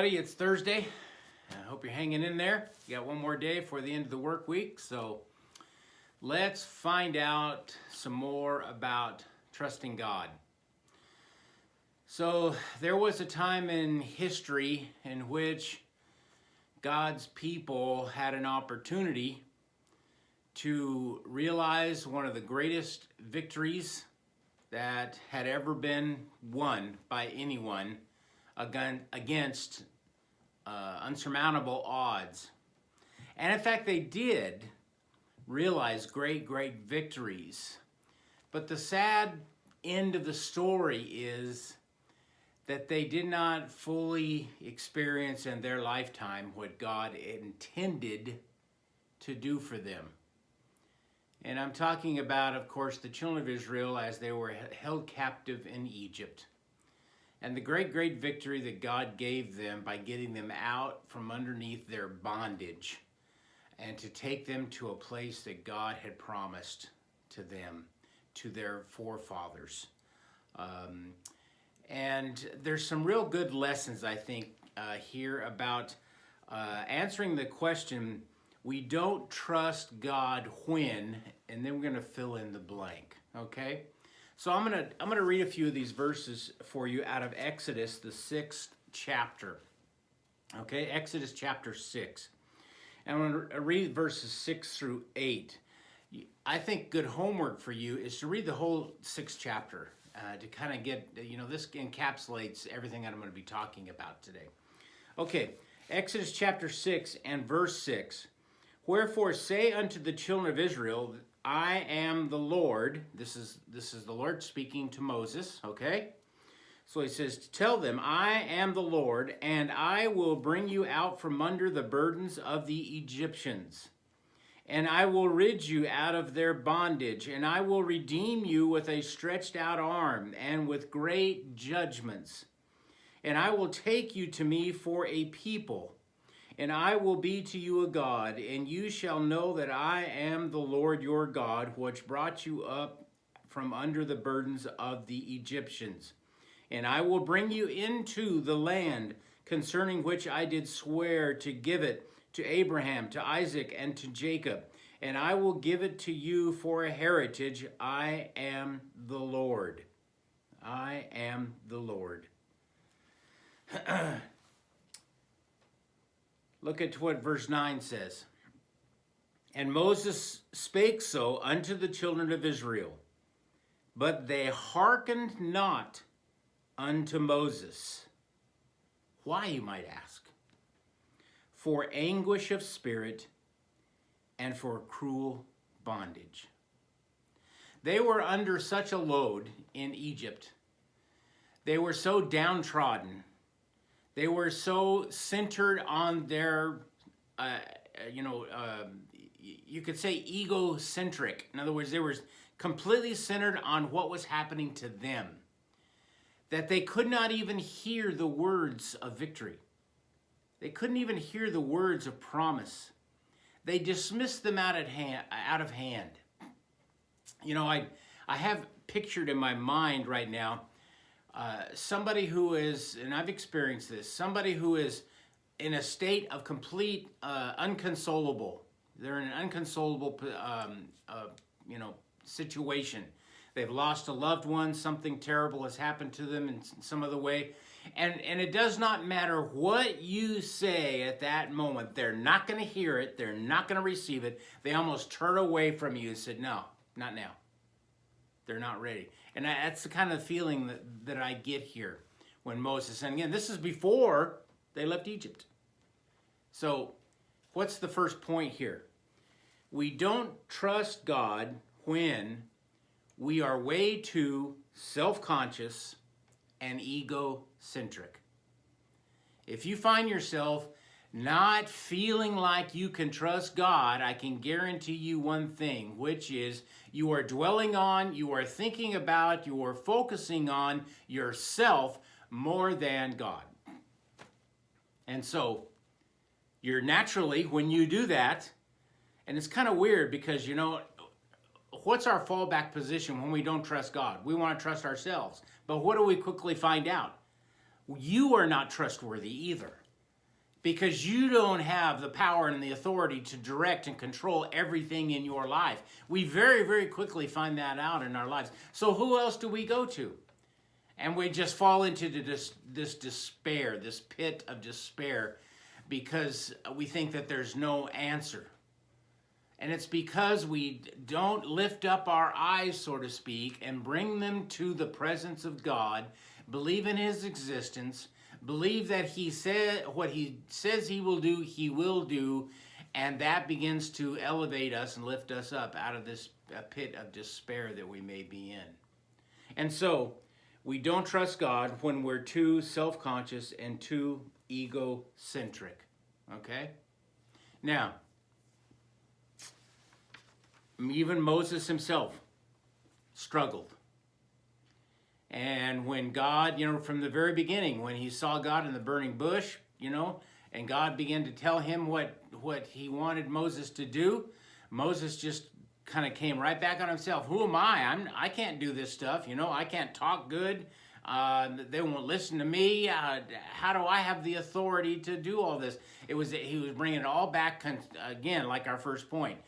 everybody. It's Thursday. I hope you're hanging in there. You got one more day before the end of the work week, so let's find out some more about trusting God. So there was a time in history in which God's people had an opportunity to realize one of the greatest victories that had ever been won by anyone against unsurmountable odds. And in fact, they did realize great victories. But the sad end of the story is that they did not fully experience in their lifetime what God intended to do for them. And I'm talking about, of course, the children of Israel as they were held captive in Egypt. And the great victory that God gave them by getting them out from underneath their bondage and to take them to a place that God had promised to them, to their forefathers. And there's some real good lessons, I think, here about answering the question, we don't trust God when, and then we're going to fill in the blank, okay? So I'm gonna read a few of these verses for you out of Exodus, the 6th chapter. Okay, Exodus chapter 6. And I'm gonna read verses 6 through 8. I think good homework for you is to read the whole 6th chapter to kind of get, this encapsulates everything that I'm going to be talking about today. Okay, Exodus chapter 6 and verse 6. Wherefore say unto the children of Israel, I am the Lord. This is the Lord speaking to Moses, okay? So he says, tell them, I am the Lord, and I will bring you out from under the burdens of the Egyptians. And I will rid you out of their bondage, and I will redeem you with a stretched out arm and with great judgments. And I will take you to me for a people, and I will be to you a God, and you shall know that I am the Lord your God, which brought you up from under the burdens of the Egyptians. And I will bring you into the land concerning which I did swear to give it to Abraham, to Isaac, and to Jacob. And I will give it to you for a heritage. I am the Lord. I am the Lord. Look at what verse 9 says. And Moses spake so unto the children of Israel, but they hearkened not unto Moses. Why, you might ask? For anguish of spirit and for cruel bondage. They were under such a load in Egypt. They were so downtrodden. They were so centered on their, you could say egocentric. In other words, they were completely centered on what was happening to them, that they could not even hear the words of victory. They couldn't even hear the words of promise. They dismissed them out of hand. I have pictured in my mind right now somebody who is, and I've experienced this, somebody who is in a state of complete unconsolable. They're in an unconsolable, situation. They've lost a loved one. Something terrible has happened to them in some other way. And it does not matter what you say at that moment. They're not going to hear it. They're not going to receive it. They almost turn away from you and said, no, not now. They're not ready. And that's the kind of feeling that I get here when Moses, and again, this is before they left Egypt. So what's the first point here? We don't trust God when we are way too self-conscious and egocentric. If you find yourself not feeling like you can trust God, I can guarantee you one thing, which is you are dwelling on, you are thinking about, you are focusing on yourself more than God. And so you're naturally, when you do that, and it's kind of weird because, what's our fallback position when we don't trust God? We want to trust ourselves. But what do we quickly find out? You are not trustworthy either. because you don't have the power and the authority to direct and control everything in your life. We very, very quickly find that out in our lives. So who else do we go to? And we just fall into this despair, this pit of despair, because we think that there's no answer. And it's because we don't lift up our eyes, so to speak, and bring them to the presence of God, believe in his existence, believe that he said what he says he will do, and that begins to elevate us and lift us up out of this pit of despair that we may be in. And so we don't trust God when we're too self-conscious and too egocentric. Okay? Now, even Moses himself struggled. And when God, from the very beginning, when he saw God in the burning bush, and God began to tell him what he wanted Moses to do, Moses just kind of came right back on himself. Who am I? I can't do this stuff. I can't talk good. They won't listen to me. How do I have the authority to do all this? He was bringing it all back again, like our first point.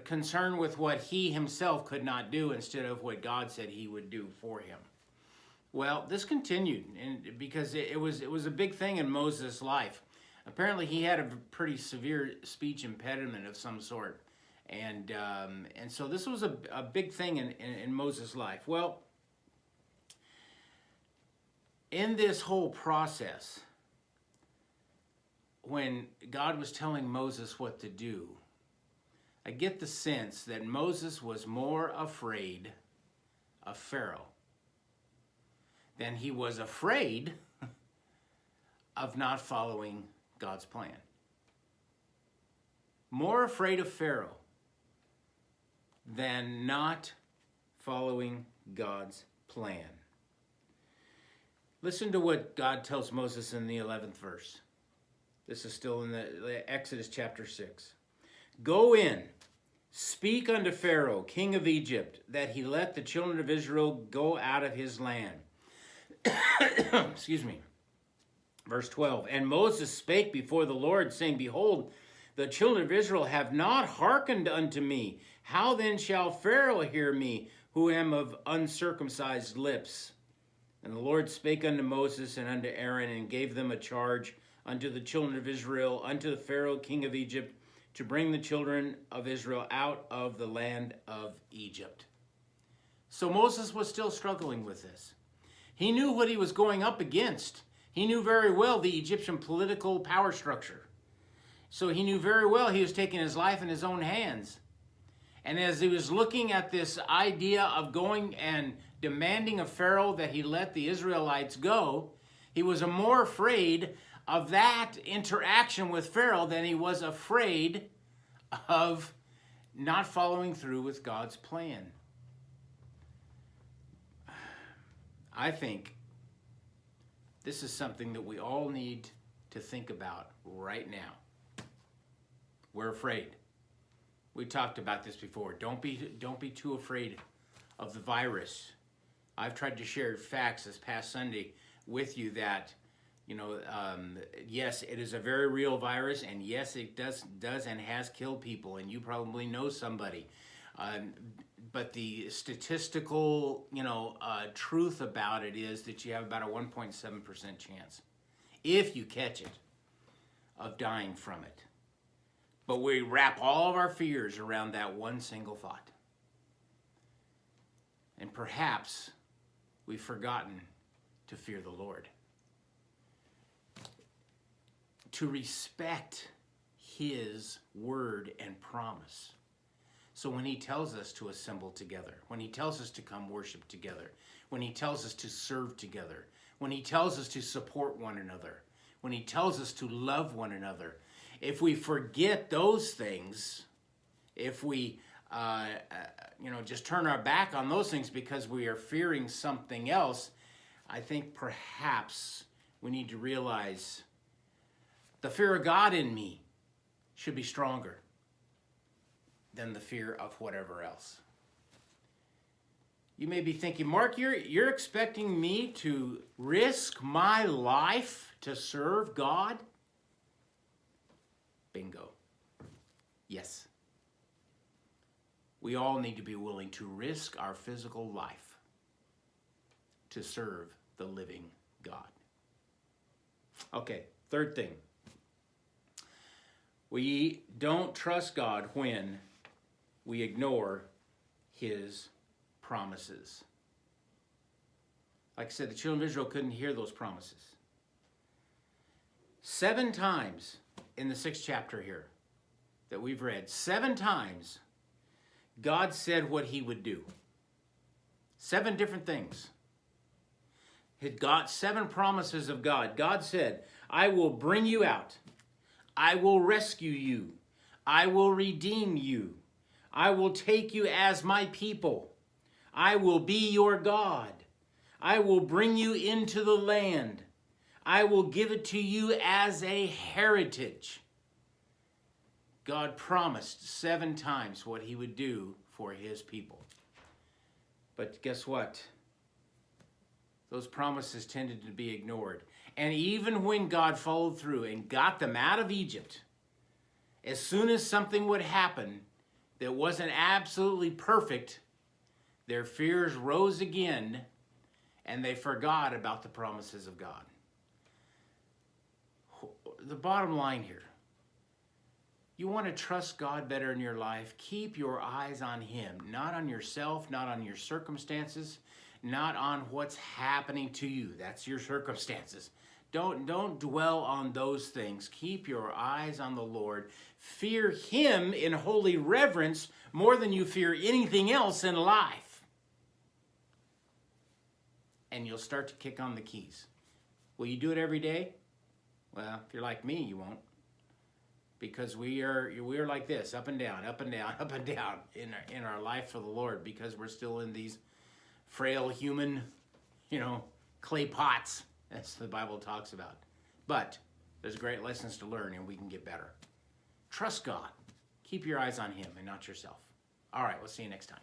Concerned with what he himself could not do instead of what God said he would do for him. Well, this continued, and because it was a big thing in Moses' life. Apparently, he had a pretty severe speech impediment of some sort, and so this was a big thing in Moses' life. Well, in this whole process, when God was telling Moses what to do, I get the sense that Moses was more afraid of Pharaoh than he was afraid of not following God's plan. More afraid of Pharaoh than not following God's plan. Listen to what God tells Moses in the 11th verse. This is still in the Exodus chapter 6. Go in, speak unto Pharaoh, king of Egypt, that he let the children of Israel go out of his land. Excuse me. Verse 12. And Moses spake before the Lord, saying, Behold, the children of Israel have not hearkened unto me. How then shall Pharaoh hear me, who am of uncircumcised lips? And the Lord spake unto Moses and unto Aaron, and gave them a charge unto the children of Israel, unto the Pharaoh king of Egypt, to bring the children of Israel out of the land of Egypt. So Moses was still struggling with this. He knew what he was going up against. He knew very well the Egyptian political power structure. So he knew very well he was taking his life in his own hands. And as he was looking at this idea of going and demanding of Pharaoh that he let the Israelites go, he was more afraid of that interaction with Pharaoh than he was afraid of not following through with God's plan. I think this is something that we all need to think about right now. We're afraid. We talked about this before. Don't be too afraid of the virus. I've tried to share facts this past Sunday with you that, yes, it is a very real virus, and yes, it does and has killed people, and you probably know somebody. But the statistical, truth about it is that you have about a 1.7% chance, if you catch it, of dying from it. But we wrap all of our fears around that one single thought. And perhaps we've forgotten to fear the Lord, to respect his word and promise. So when he tells us to assemble together, when he tells us to come worship together, when he tells us to serve together, when he tells us to support one another, when he tells us to love one another, if we forget those things, if we just turn our back on those things because we are fearing something else, I think perhaps we need to realize the fear of God in me should be stronger than the fear of whatever else. You may be thinking, Mark, you're expecting me to risk my life to serve God? Bingo. Yes. We all need to be willing to risk our physical life to serve the living God. Okay, third thing. We don't trust God when we ignore his promises. Like I said, the children of Israel couldn't hear those promises. 7 times in the 6th chapter here that we've read, 7 times God said what he would do. 7 different things. It got 7 promises of God. God said, I will bring you out. I will rescue you. I will redeem you. I will take you as my people. I will be your God. I will bring you into the land. I will give it to you as a heritage. God promised 7 times what he would do for his people. But guess what? Those promises tended to be ignored. And even when God followed through and got them out of Egypt, as soon as something would happen that wasn't absolutely perfect, their fears rose again and they forgot about the promises of God. The bottom line here, you want to trust God better in your life, keep your eyes on him, not on yourself, not on your circumstances, not on what's happening to you. That's your circumstances. Don't dwell on those things. Keep your eyes on the Lord. Fear him in holy reverence more than you fear anything else in life. And you'll start to kick on the keys. Will you do it every day? Well, if you're like me, you won't. Because we are like this, up and down, up and down, up and down in our life for the Lord, because we're still in these frail human, clay pots, as the Bible talks about. But there's great lessons to learn, and we can get better. Trust God. Keep your eyes on him and not yourself. All right, we'll see you next time.